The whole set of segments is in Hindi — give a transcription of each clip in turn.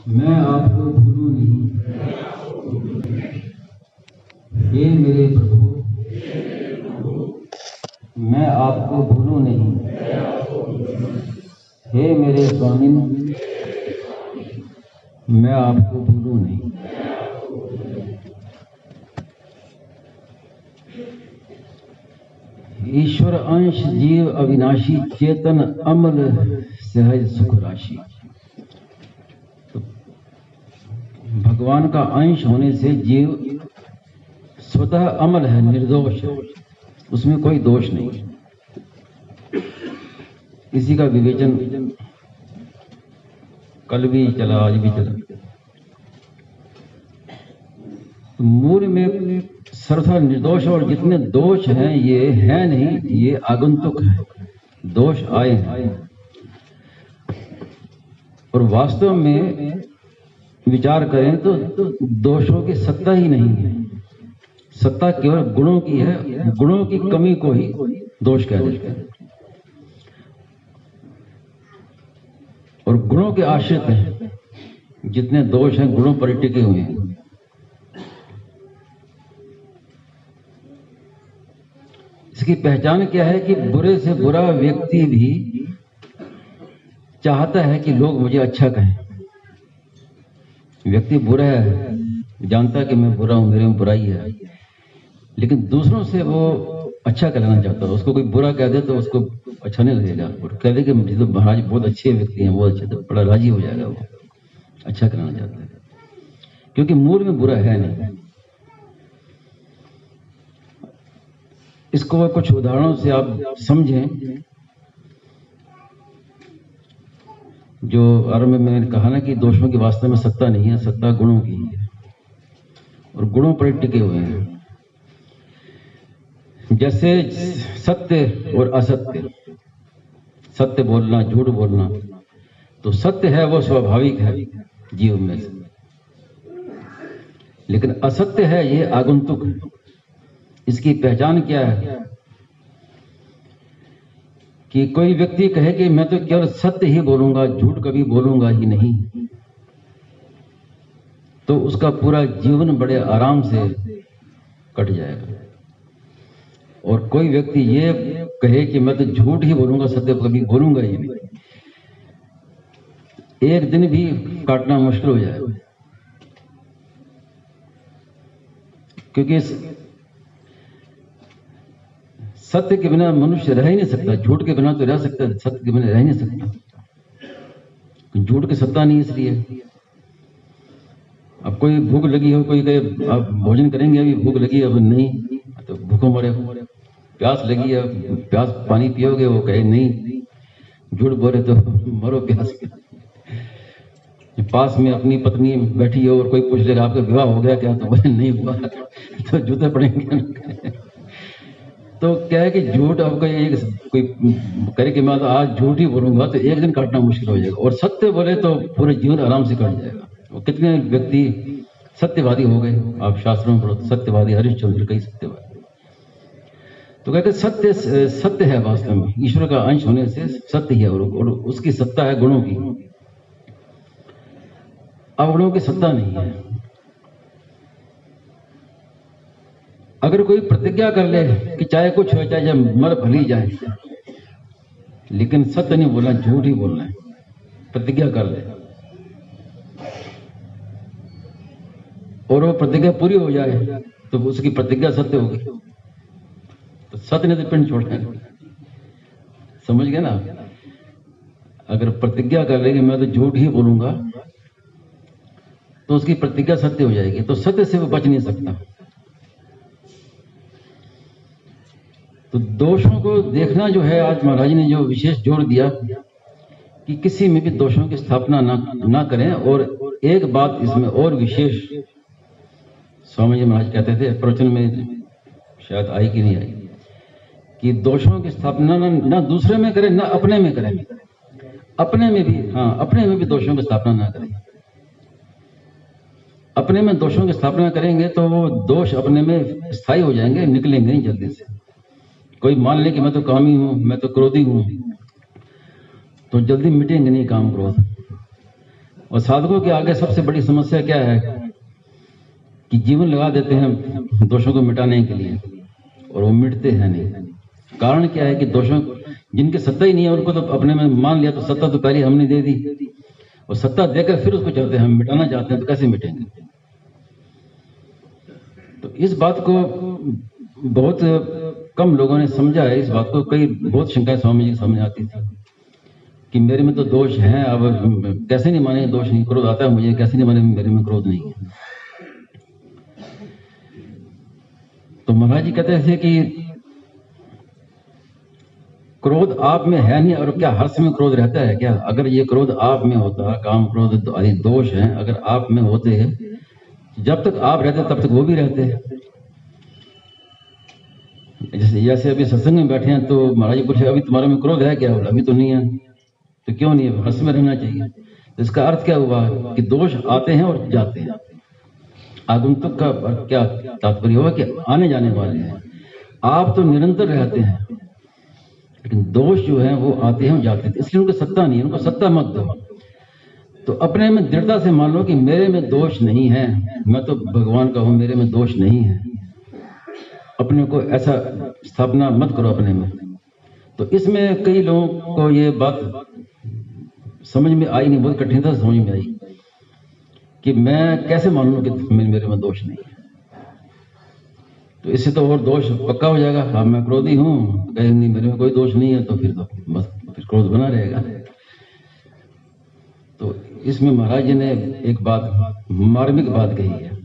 मैं आपको भूलूं नहीं, हे मेरे प्रभु, मैं आपको भूलूं नहीं, हे मेरे स्वामी, मैं आपको भूलूं नहीं। ईश्वर अंश जीव अविनाशी चेतन अमल सहज सुख राशि। तो भगवान का अंश होने से जीव स्वतः अमल है, निर्दोष है, उसमें कोई दोष नहीं। इसी का विवेचन कल भी चला, आज भी चला। तो मूल में सर्वथा निर्दोष, और जितने दोष हैं ये है नहीं, ये आगंतुक है, दोष आए हैं। और वास्तव में विचार करें तो दोषों की सत्ता ही नहीं है, सत्ता केवल गुणों की है। गुणों की कमी को ही दोष कह देते हैं, और गुणों के आश्रित हैं जितने दोष हैं, गुणों पर टिके हुए हैं। इसकी पहचान क्या है कि बुरे से बुरा व्यक्ति भी चाहता है कि लोग मुझे अच्छा कहें। व्यक्ति बुरा है, जानता है कि मैं बुरा हूं, मेरे में बुराई है, लेकिन दूसरों से वो अच्छा कहना चाहता है। उसको कोई बुरा कह दे तो उसको अच्छा नहीं लगेगा, और कह दे कि तो महाराज बहुत अच्छे व्यक्ति हैं, बहुत अच्छे, तो बड़ा राजी हो जाएगा, वो अच्छा कहना चाहता है, क्योंकि मूल में बुरा है नहीं। इसको कुछ उदाहरणों से आप समझें। जो आरंभ में मैंने कहा ना कि दोषों की वास्तव में सत्ता नहीं है, सत्ता गुणों की है, और गुणों पर टिके हुए हैं। जैसे सत्य और असत्य, सत्य बोलना, झूठ बोलना, तो सत्य है वो स्वाभाविक है जीव में से, लेकिन असत्य है ये आगंतुक है। इसकी पहचान क्या है कि कोई व्यक्ति कहे कि मैं तो केवल सत्य ही बोलूंगा, झूठ कभी बोलूंगा ही नहीं, तो उसका पूरा जीवन बड़े आराम से कट जाएगा। और कोई व्यक्ति ये कहे कि मैं तो झूठ ही बोलूंगा, सत्य कभी बोलूंगा ही नहीं, एक दिन भी काटना मुश्किल हो जाएगा। क्योंकि सत्य के बिना मनुष्य रह ही नहीं सकता, झूठ के बिना तो रह सकता है, सत्य के बिना रह ही नहीं सकता। झूठ की सत्ता नहीं, इसलिए अब कोई भूख लगी हो, कोई कहे आप भोजन करेंगे, अभी भूख लगी, अब नहीं, तो भूखों मरे। प्यास लगी है, प्यास पानी पियोगे, वो कहे नहीं, झूठ बोले तो मरो प्यास के। पास में अपनी पत्नी बैठी हो और कोई पूछ लेगा आपका विवाह हो गया क्या, तो बोले नहीं हुआ, तो जूते पड़ेंगे। तो क्या है कि झूठ आपका एक कोई करे कि मैं तो आज झूठ ही बोलूंगा, तो एक दिन काटना मुश्किल हो जाएगा, और सत्य बोले तो पूरे जीवन आराम से कट जाएगा। और कितने व्यक्ति सत्यवादी हो गए, आप शास्त्रों में पढ़ो, सत्यवादी हरिश्चंद्र कई सत्यवादी। तो कहते सत्य सत्य है, वास्तव में ईश्वर का अंश होने से सत्य ही है, और उसकी सत्ता है गुणों की, अवगुणों की सत्ता नहीं है। अगर कोई प्रतिज्ञा कर ले कि चाहे कुछ हो, चाहे मर भली जाए, लेकिन सत्य नहीं बोलना, झूठ ही बोलना है, प्रतिज्ञा कर ले और वो प्रतिज्ञा पूरी हो जाए, तो उसकी प्रतिज्ञा सत्य होगी, तो सत्य ने तो पिंड छोड़ना है। समझ गए ना? अगर प्रतिज्ञा कर ले कि मैं तो झूठ ही बोलूंगा, तो उसकी प्रतिज्ञा सत्य हो जाएगी, तो सत्य से वो बच नहीं सकता। तो दोषों को देखना जो है, आज महाराज ने जो विशेष जोर दिया कि किसी में भी दोषों की स्थापना ना करें। और एक बात इसमें और विशेष स्वामी जी महाराज कहते थे, प्रवचन में शायद आई कि नहीं आई, कि दोषों की स्थापना ना दूसरे में करें, ना अपने में करें। अपने में भी, हाँ, अपने में भी दोषों की स्थापना ना करें। अपने में दोषों की स्थापना करेंगे तो वो दोष अपने में स्थायी हो जाएंगे, निकलेंगे नहीं जल्दी से। कोई मान ले कि मैं तो कामी हूं, मैं तो क्रोधी हूं, तो जल्दी मिटेंगे नहीं काम क्रोध। और साधकों के आगे सबसे बड़ी समस्या क्या है कि जीवन लगा देते हैं दोषों को मिटाने के लिए और वो मिटते हैं नहीं। कारण क्या है कि दोषों जिनके सत्ता ही नहीं है उनको तो अपने में मान लिया, तो सत्ता तो पहले हमने दे दी और सत्ता देकर फिर उसको चाहते हैं हम मिटाना चाहते हैं, तो कैसे मिटेंगे। तो इस बात को बहुत कम लोगों ने समझा है। इस बात को कई बहुत शंकाएं स्वामी जी समझ आती थी कि मेरे में तो दोष है, अब कैसे नहीं माने दोष नहीं, क्रोध आता है मुझे, कैसे नहीं माने मेरे में क्रोध नहीं है। तो महाराज जी कहते थे कि क्रोध आप में है नहीं, और क्या हर समय क्रोध रहता है क्या? अगर ये क्रोध आप में होता, काम क्रोध आदि दोष हैं अगर आप में होते, जब तक आप रहते तब तक वो भी रहते हैं। जैसे अभी सत्संग में बैठे हैं तो महाराज जी पूछे अभी तुम्हारे में क्रोध है क्या? अभी तो नहीं है। तो क्यों नहीं है? हर समय रहना चाहिए। तो इसका अर्थ क्या हुआ कि दोष आते हैं और जाते हैं। आगंतुक का क्या तात्पर्य हुआ कि आने जाने वाले हैं। आप तो निरंतर रहते हैं, लेकिन दोष जो है वो आते हैं और जाते हैं, इसलिए उनको सत्ता नहीं है। उनको सत्ता मत दो। तो अपने में दृढ़ता से मान लो कि मेरे में दोष नहीं है, मैं तो भगवान का हूं, मेरे में दोष नहीं है। अपने को ऐसा स्थापना मत करो अपने में। तो इसमें कई लोगों को ये बात समझ में आई नहीं, बहुत कठिनता से समझ में आई कि मैं कैसे मान लूं कि मेरे में दोष नहीं है। तो इससे तो और दोष पक्का हो जाएगा। हाँ मैं क्रोधी हूं, कहीं नहीं मेरे में कोई दोष नहीं है, तो फिर फिर क्रोध बना रहेगा। तो इसमें महाराज जी ने एक बात, मार्मिक बात कही है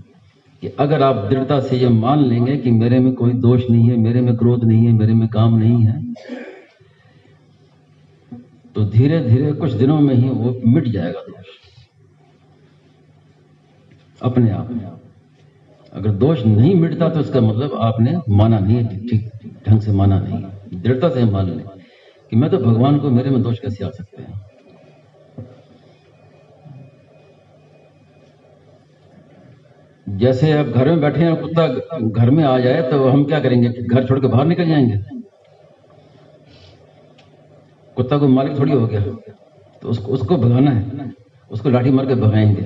कि अगर आप दृढ़ता से ये मान लेंगे कि मेरे में कोई दोष नहीं है, मेरे में क्रोध नहीं है, मेरे में काम नहीं है, तो धीरे धीरे कुछ दिनों में ही वो मिट जाएगा दोष अपने आप। अगर दोष नहीं मिटता तो इसका मतलब आपने माना नहीं है, ठीक ढंग से माना नहीं। दृढ़ता से मान लें कि मैं तो भगवान को, मेरे में दोष कैसे आ सकते हैं। जैसे अब घर में बैठे हैं, कुत्ता घर में आ जाए तो हम क्या करेंगे? घर छोड़ के बाहर निकल जाएंगे? कुत्ता को मालिक थोड़ी हो गया, तो उसको भगाना है, उसको लाठी मार के भगाएंगे।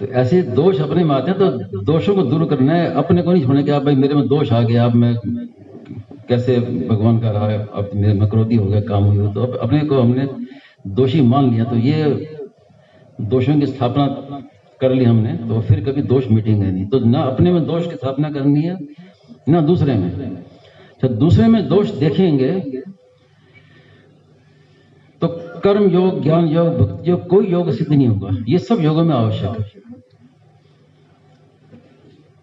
तो ऐसे दोष अपने में आते हैं, तो दोषों को दूर करना है, अपने को नहीं छोड़ना कि आप भाई मेरे में दोष आ गया, अब मैं कैसे भगवान का रहा है, अब मेरे में क्रोधी हो गया, काम हुई, तो अब अपने को हमने दोषी मान लिया। तो ये दोषों की स्थापना कर ली हमने, तो फिर कभी दोष मिटेंगे नहीं। तो ना अपने में दोष की स्थापना करनी है, ना दूसरे में। जब दूसरे में दोष देखेंगे तो कर्म योग, ज्ञान योग, भक्ति योग, कोई योग सिद्ध नहीं होगा। ये सब योगों में आवश्यक है।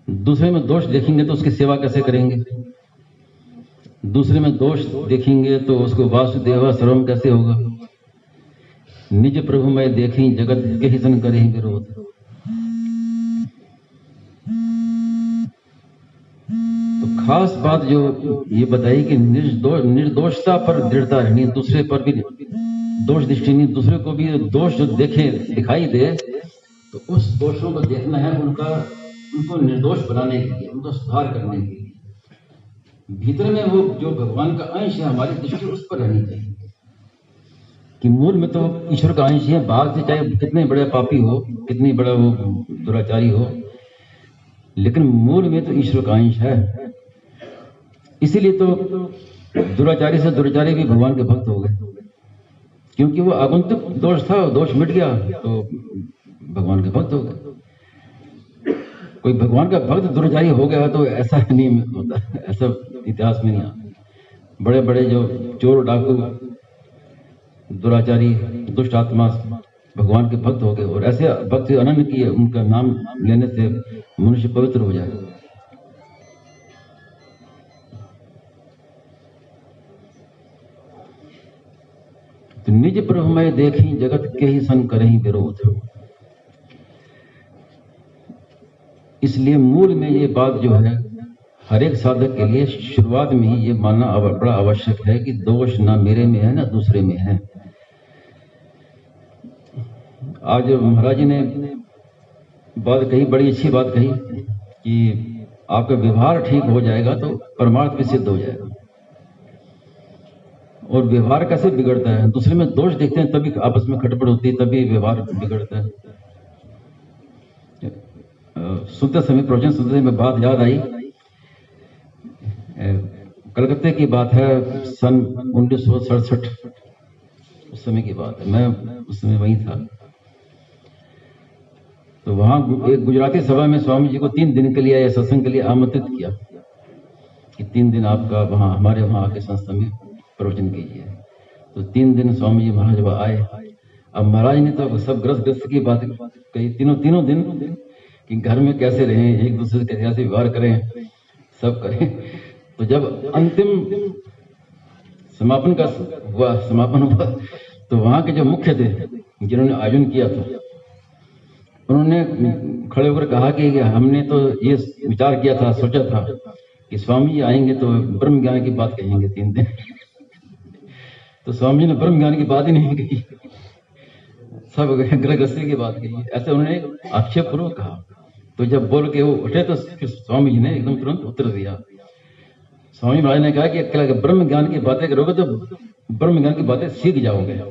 दूसरे में दोष देखेंगे तो उसकी सेवा कैसे करेंगे? दूसरे में दोष देखेंगे तो उसको वासुदेव सर्वम कैसे होगा? निज प्रभु मैं देखी जगत के ही सन करे विरोध। तो खास बात जो ये बताई कि निर्दोषता पर दृढ़ता रहनी, दूसरे पर भी दोष दृष्टि नहीं, दूसरे को भी दोष जो देखे दिखाई दे तो उस दोषों को देखना है, उनको निर्दोष बनाने के लिए, उनको सुधार करने के लिए। भीतर में वो जो भगवान का अंश है, हमारी दृष्टि उस पर रहनी चाहिए कि मूल में तो ईश्वर का अंश है। बाहर से चाहे कितने बड़े पापी हो, कितनी बड़ा वो दुराचारी हो, लेकिन मूल में तो ईश्वर का अंश है। इसीलिए तो दुराचारी से दुराचारी भी भगवान के भक्त हो गए, क्योंकि वो आगंतुक दोष था, दोष मिट गया तो भगवान के भक्त हो गए। कोई भगवान का भक्त दुराचारी हो गया तो ऐसा नहीं होता, ऐसा इतिहास में नहीं आता। बड़े बड़े जो चोर, डाकू, दुराचारी, दुष्ट आत्मा भगवान के भक्त हो गए, और ऐसे भक्त अनन्य किए, उनका नाम लेने से मनुष्य पवित्र हो जाए। तो निज प्रभु मैं देखी जगत के ही सन करही विरोध। इसलिए मूल में ये बात जो है हर एक साधक के लिए शुरुआत में ही ये मानना बड़ा आवश्यक है कि दोष ना मेरे में है ना दूसरे में है। आज महाराज जी ने बात कही, बड़ी अच्छी बात कही कि आपका व्यवहार ठीक हो जाएगा तो परमार्थ भी सिद्ध हो जाएगा। और व्यवहार कैसे बिगड़ता है, दूसरे में दोष देखते हैं तभी आपस में खटपट होती है, तभी व्यवहार बिगड़ता है। सुनते समय, प्रवचन सुनते समय बात याद आई, कलकत्ते की बात है, सन 1967 उस समय की बात है, मैं उस समय वहीं था। तो वहां एक गुजराती सभा में स्वामी जी को 3 दिन के लिए या सत्संग के लिए आमंत्रित किया कि 3 दिन आपका वहां हमारे वहां आके संस्था में प्रवचन कीजिए। तो 3 दिन स्वामी जी महाराज वहां आए। अब महाराज ने तो सब ग्रस्त की बात कही, तीनों दिन कि घर में कैसे रहें, एक दूसरे से कैसे व्यवहार करें, सब करें। तो जब अंतिम समापन हुआ तो वहां के जो मुख्य थे जिन्होंने आयोजन किया था, उन्होंने खड़े होकर कहा कि हमने तो ये विचार किया था, सोचा था कि स्वामी जी आएंगे तो ब्रह्म ज्ञान की बात कहेंगे 3 दिन। तो स्वामी जी ने ब्रह्म ज्ञान की बात ही नहीं कही, सब गृहस्थी की बात कही, ऐसे उन्होंने आक्षेप पूर्वक कहा। तो जब बोल के वो उठे तो फिर स्वामी जी ने एकदम तुरंत उत्तर दिया। स्वामी महाराज ने कहा कि अकेला ब्रह्म ज्ञान की बातें करोगे तो ब्रह्म ज्ञान की बातें सीख जाओगे,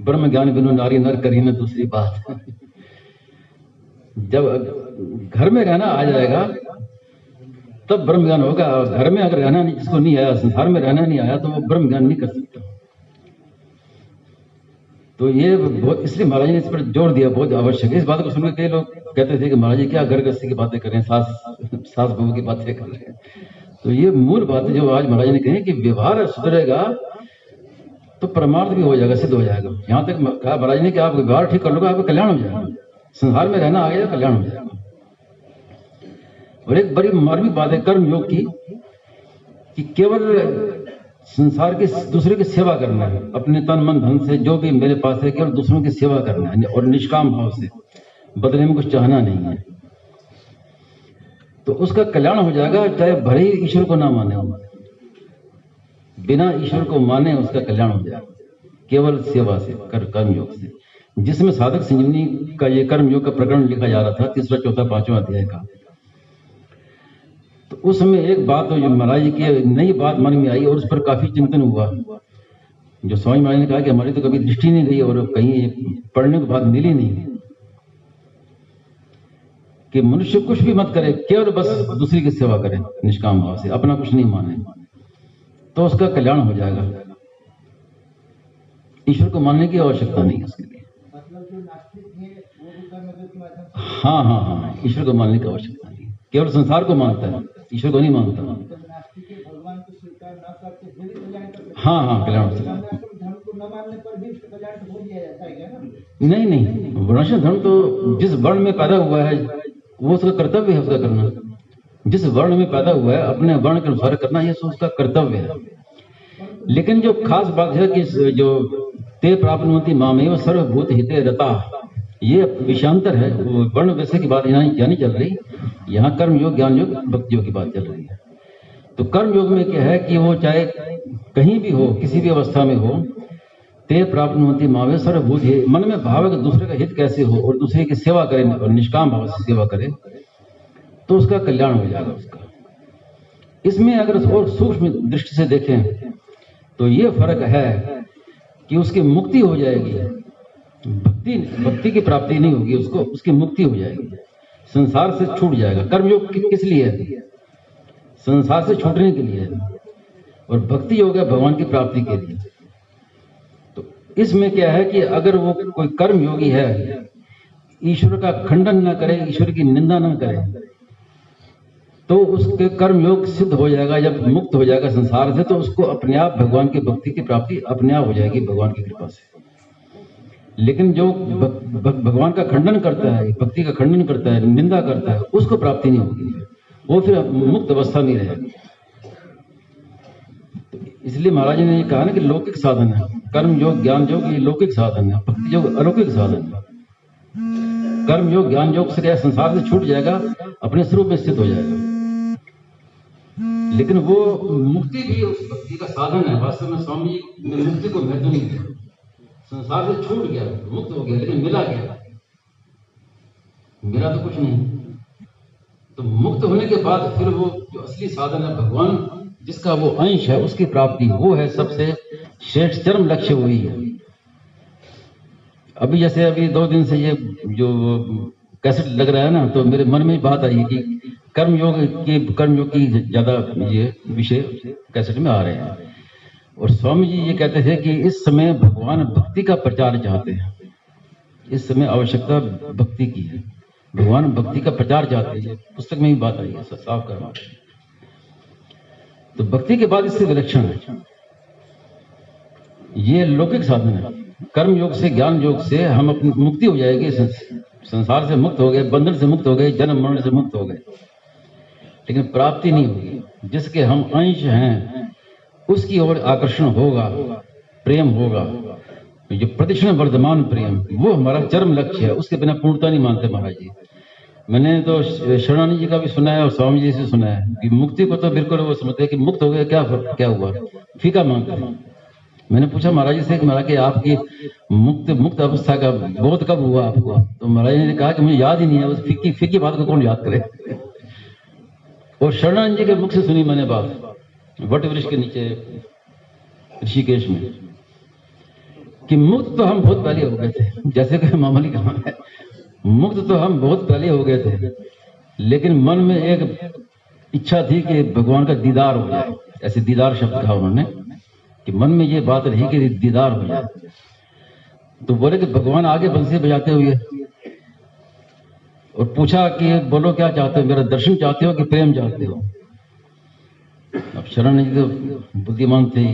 ब्रह्म ज्ञान बिनु नारी नर करी न दूसरी बात। जब घर में रहना आ जाएगा तब ब्रह्म ज्ञान होगा। घर में अगर रहना नहीं, जिसको नहीं आया, संसार में रहना नहीं आया, तो वो ब्रह्म ज्ञान नहीं कर सकता। तो ये बहुत, इसलिए महाराज ने इस पर जोर दिया, बहुत आवश्यक है। इस बात को सुनकर कई लोग कहते थे कि महाराज जी क्या घर गृहस्थी की बातें कर रहे हैं, सास बहू की बातें कर रहे हैं। तो ये मूल बात है जो आज महाराज ने कही कि व्यवहार सुधरेगा तो परमार्थ भी हो जाएगा, सिद्ध हो जाएगा। यहां तक कहा महाराज ने कि आप व्यवहार ठीक कर लोगे, आपका कल्याण हो जाएगा, संसार में रहना आ गया, कल्याण हो जाएगा। और एक बड़ी मार्मिक बात है कर्म योग की, कि केवल संसार की दूसरे की सेवा करना है, अपने तन मन धन से जो भी मेरे पास है, केवल दूसरों की सेवा करना है और निष्काम भाव से, बदले में कुछ चाहना नहीं है, तो उसका कल्याण हो जाएगा। चाहे भले ही ईश्वर को ना माने, बिना ईश्वर को माने उसका कल्याण हो जाएगा, केवल सेवा से, कर्म योग से। जिसमें साधक संजीवनी का ये कर्म योग का प्रकरण लिखा जा रहा था, 3रा 4था 5वां अध्याय का, तो उस समय एक बात जो महाराज जी की नई बात मन में आई और उस पर काफी चिंतन हुआ। जो स्वामी महाराज ने कहा कि हमारी तो कभी दृष्टि नहीं गई और कहीं पढ़ने के बाद मिली नहीं, कि मनुष्य कुछ भी मत करे, केवल बस दूसरी की सेवा करे निष्काम भाव से, अपना कुछ नहीं माने, तो उसका कल्याण हो जाएगा। ईश्वर को मानने की आवश्यकता नहीं है उसके लिए। हाँ, ईश्वर को मानने की आवश्यकता नहीं, केवल संसार को मानता है, ईश्वर को नहीं मानता। हाँ, कल्याण हो सकता है। नहीं, वर्णाश्रम धर्म तो जिस वर्ण में पैदा हुआ है वो उसका कर्तव्य है, उसका करना। जिस वर्ण में पैदा हुआ है अपने वर्ण के अनुसार करना, ये उसका कर्तव्य है। लेकिन जो खास बात है कि जो ते प्राप्नुवन्ति मामेव सर्वभूत हिते रता, ये विषयांतर है। वो वर्ण वैसे की बात यहाँ नहीं चल रही, यहाँ कर्म योग, ज्ञान योग, भक्ति योग की बात चल रही है। तो कर्म योग में क्या है कि वो चाहे कहीं भी हो, किसी भी अवस्था में हो, ते प्राप्नुवन्ति मामेव सर्वभूत, मन में भाव है कि दूसरे का हित कैसे हो और दूसरे की सेवा करे और निष्काम भाव से सेवा करे, तो उसका कल्याण हो जाएगा उसका। इसमें अगर और सूक्ष्म दृष्टि से देखें तो ये फर्क है कि उसकी मुक्ति हो जाएगी, भक्ति की प्राप्ति नहीं होगी उसको, उसकी मुक्ति हो जाएगी, संसार से छूट जाएगा। कर्मयोग किस लिए है? संसार से छूटने के लिए है, और भक्ति योग है भगवान की प्राप्ति के लिए। तो इसमें क्या है कि अगर वो कोई कर्म योगी है, ईश्वर का खंडन न करे, ईश्वर की निंदा न करे, तो उसके कर्म योग सिद्ध हो जाएगा। जब मुक्त हो जाएगा संसार से, तो उसको अपने आप भगवान की भक्ति की प्राप्ति अपने आप हो जाएगी भगवान की कृपा से। लेकिन जो भगवान का खंडन करता है, भक्ति का खंडन करता है, निंदा करता है, उसको प्राप्ति नहीं होगी, वो फिर मुक्त अवस्था में रहेगा। तो इसलिए महाराज ने कहा ना कि लौकिक साधन है कर्म योग, ज्ञान योग, ये लौकिक साधन है, भक्ति योग अलौकिक साधन है। कर्म योग, ज्ञान योग से क्या संसार से छूट जाएगा, अपने स्वरूप में स्थित हो जाएगा। लेकिन वो मुक्ति भी उस भक्ति का साधन है। वास्तव में स्वामी ने मुक्ति को महत्व नहीं दिया, संसार से छूट गया, मुक्त हो गया, लेकिन मिला क्या? मिला तो कुछ नहीं। तो मुक्त होने के बाद फिर वो जो असली साधन है भगवान जिसका वो अंश है उसकी प्राप्ति, वो है सबसे श्रेष्ठ चरम लक्ष्य वही है। अभी जैसे अभी 2 दिन से ये जो कैसेट लग रहा है ना, तो मेरे मन में बात आई कि कर्मयोग की ज्यादा ये विषय कैसेट में आ रहे हैं। और स्वामी जी ये कहते थे कि इस समय भगवान भक्ति का प्रचार चाहते हैं, इस समय आवश्यकता भक्ति की है, भगवान भक्ति का प्रचार चाहते हैं। पुस्तक में भी बात आई है, साफ करना। तो भक्ति के बाद इससे विलक्षण है, ये लौकिक साधन है। कर्म योग से, ज्ञान योग से हम अपनी मुक्ति हो जाएगी, संसार से मुक्त हो गए, बंधन से मुक्त हो गए, जन्म मरण से मुक्त हो गए, लेकिन प्राप्ति नहीं होगी। जिसके हम अंश हैं उसकी ओर आकर्षण होगा, प्रेम होगा, जो प्रतिक्षण वर्धमान प्रेम, वो हमारा चरम लक्ष्य है। उसके बिना पूर्णता नहीं मानते महाराज जी। मैंने तो शरणानंद जी का भी सुना है और स्वामी जी से सुना है कि मुक्ति को तो बिल्कुल वो समझते हैं कि मुक्त हो गया, क्या हुआ, फीका मांगते हैं। मैंने पूछा महाराज जी से कि महाराज कि आपकी मुक्त अवस्था का बोध कब हुआ आपको? तो महाराज जी ने कहा कि मुझे याद ही नहीं है, उस फीकी बात को कौन याद करे। और शरणानंद जी के मुख से सुनी मैंने बात, वट वृक्ष के नीचे ऋषिकेश में, कि मुक्त तो हम बहुत पहले हो गए थे। जैसे कि मामूली कहा है, मुक्त तो हम बहुत पहले हो गए थे, लेकिन मन में एक इच्छा थी कि भगवान का दीदार हो जाए। ऐसे दीदार शब्द कहा उन्होंने, कि मन में ये बात रही कि दीदार हो जाए। तो बोले कि भगवान आगे बंसी बजाते हुए और पूछा कि बोलो क्या चाहते हो, मेरा दर्शन चाहते हो कि प्रेम चाहते हो? अब शरण जी तो बुद्धिमान थे,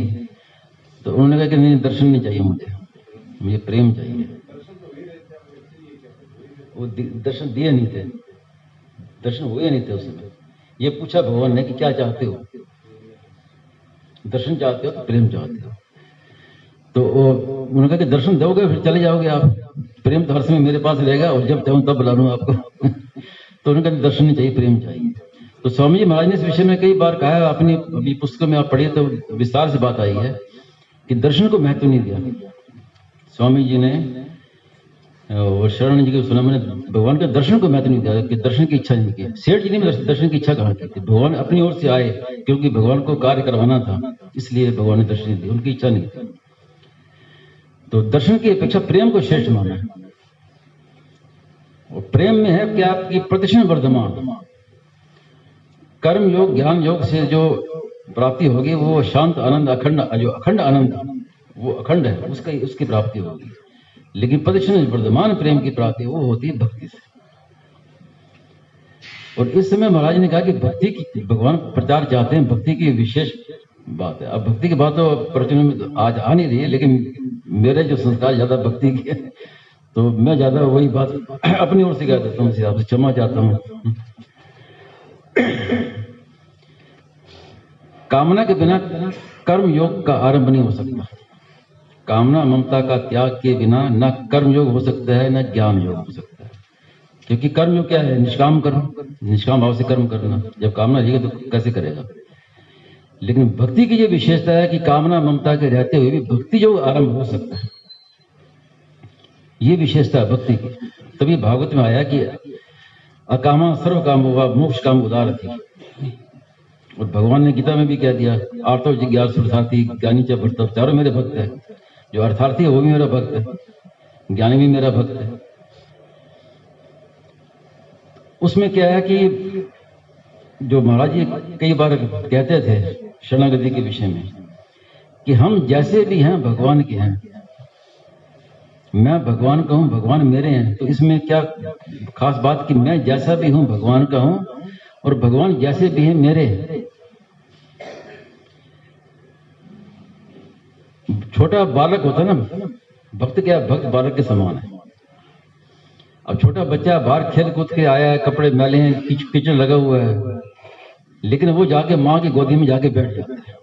तो उन्होंने कहा कि नहीं, दर्शन नहीं चाहिए मुझे प्रेम चाहिए। वो दर्शन दिए नहीं थे, दर्शन हुए नहीं थे उस समय। ये पूछा भगवान ने कि क्या चाहते हो, दर्शन चाहते हो तो प्रेम चाहते हो? तो उन्होंने कहा कि दर्शन दोगे फिर चले जाओगे आप, प्रेम तो हर समय मेरे पास रहेगा और जब चाहूं तब बुला लूं आपको। तो उन्होंने कहा दर्शन नहीं चाहिए, प्रेम चाहिए। तो स्वामी जी महाराज ने इस विषय में कई बार कहा है, अपनी अभी पुस्तक में आप पढ़िए तो विस्तार से बात आई है कि दर्शन को महत्व नहीं दिया स्वामी जी ने। और शरण जी को सुना मैंने, भगवान के दर्शन को महत्व नहीं दिया, कि दर्शन की इच्छा नहीं की। सेठ जी ने दर्शन की इच्छा कहाँ की थी? भगवान अपनी ओर से आए, क्योंकि भगवान को कार्य करवाना था, इसलिए भगवान ने दर्शन दिया, उनकी इच्छा नहीं थी। तो दर्शन की अपेक्षा प्रेम को श्रेष्ठ माना है। और प्रेम में है क्या आपकी प्रतिक्षण वर्धमान। कर्म योग ज्ञान योग से जो प्राप्ति होगी वो शांत आनंद, अखंड, जो अखंड आनंद वो अखंड है, उसकी प्राप्ति होगी। लेकिन प्रतिक्षण वर्धमान प्रेम की प्राप्ति वो होती है भक्ति से। और इस समय महाराज ने कहा कि भक्ति की भगवान प्रचार चाहते हैं, भक्ति की विशेष बात है। अब भक्ति की बात तो प्रवचन में तो आज आ नहीं रही है, लेकिन मेरे जो संस्कार ज्यादा भक्ति की है, तो मैं ज्यादा वही बात अपनी ओर से कह देता हूँ, आपसे क्षमा चाहता हूँ। कामना के बिना कर्म योग का आरंभ नहीं हो सकता। कामना ममता का त्याग के बिना न कर्म योग हो सकता है, न ज्ञान योग हो सकता है। क्योंकि कर्म योग क्या है? निष्काम कर्म, निष्काम भाव से कर्म करना। जब कामना रहेगी तो कैसे करेगा? लेकिन भक्ति की ये विशेषता है कि कामना ममता के रहते हुए भी भक्ति योग आरंभ हो सकता है। ये विशेषता है भक्ति की। तभी भागवत में आया कि अकामा सर्व काम हुआ, मोक्ष काम उदार थी। और भगवान ने गीता में भी कह दिया, आर्तो जिज्ञासु अर्थार्थी ज्ञानी च भक्त, चारों मेरे भक्त है। जो अर्थार्थी है वो भी मेरा भक्त है, ज्ञानी भी मेरा भक्त है। उसमें क्या है कि जो महाराज जी कई बार कहते थे शरणागति के विषय में कि हम जैसे भी हैं भगवान के हैं। मैं भगवान का हूं, भगवान मेरे हैं। तो इसमें क्या खास बात कि मैं जैसा भी हूं भगवान का हूं और भगवान जैसे भी हैं मेरे हैं। छोटा बालक होता है ना, भक्त क्या, भक्त बालक के समान है। अब छोटा बच्चा बाहर खेल कूद के आया है, कपड़े मैले हैं, कीचड़ लगा हुआ है, लेकिन वो जाके माँ की गोदी में जाके बैठ जाता है।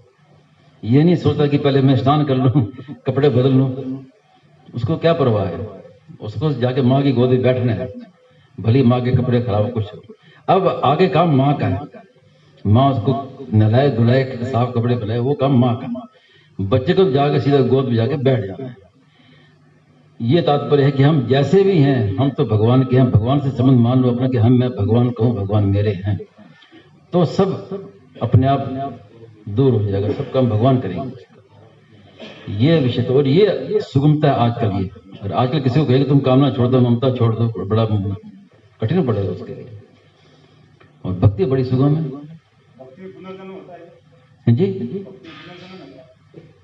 ये नहीं सोचता कि पहले मैं स्नान कर लूं, कपड़े बदल लूं। उसको क्या परवाह है? उसको जाके माँ की गोदी बैठना है, भली माँ के कपड़े खराब कुछ। अब आगे काम माँ का है, माँ उसको नहलाए धुलाए, साफ कपड़े पहनाए, वो काम माँ का। बच्चे को जाके सीधा गोद में जाके बैठ जाना है। ये तात्पर्य है कि हम जैसे भी हैं हम तो भगवान के हैं। भगवान से संबंध मान लो अपना कि मैं भगवान का हूं, भगवान मेरे हैं। तो सब अपने आप दूर हो जाएगा, सब काम भगवान करेंगे। ये विषय तो, और ये सुगमता है आजकल। ये और आजकल किसी को कहेगा तुम कामना छोड़ दो, ममता छोड़ दो, बड़ा कठिन पड़ेगा उसके लिए। और भक्ति बड़ी सुगम है जी।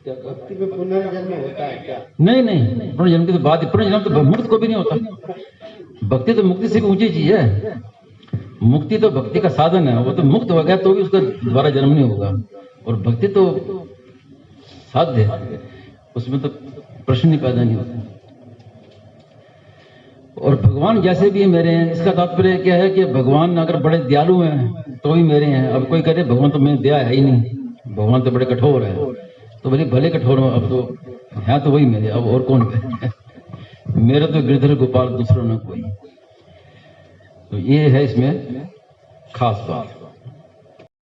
भक्ति में पुनर्जन्म होता है क्या? नहीं नहीं, पुनर्जन्म की तो बात है, पुनर्जन्म तो मुक्त को भी नहीं होता। भक्ति तो मुक्ति से भी ऊंची चीज है। मुक्ति तो भक्ति का साधन है, वो तो मुक्त हो गया तो भी उसका दोबारा जन्म नहीं होगा। और भक्ति तो साध्य है, उसमें तो प्रश्न ही पैदा नहीं होता। और भगवान जैसे भी मेरे हैं, इसका तात्पर्य क्या है कि भगवान अगर बड़े दयालु हैं तो भी मेरे हैं। अब कोई कहे भगवान तो मेरे दया है ही नहीं, भगवान तो बड़े कठोर है, तो भले भले कठोर हो, अब तो है तो वही मेरे, अब और कौन है? मेरे तो गिरधर गोपाल, दूसरों ने कोई। तो ये है इसमें खास बात।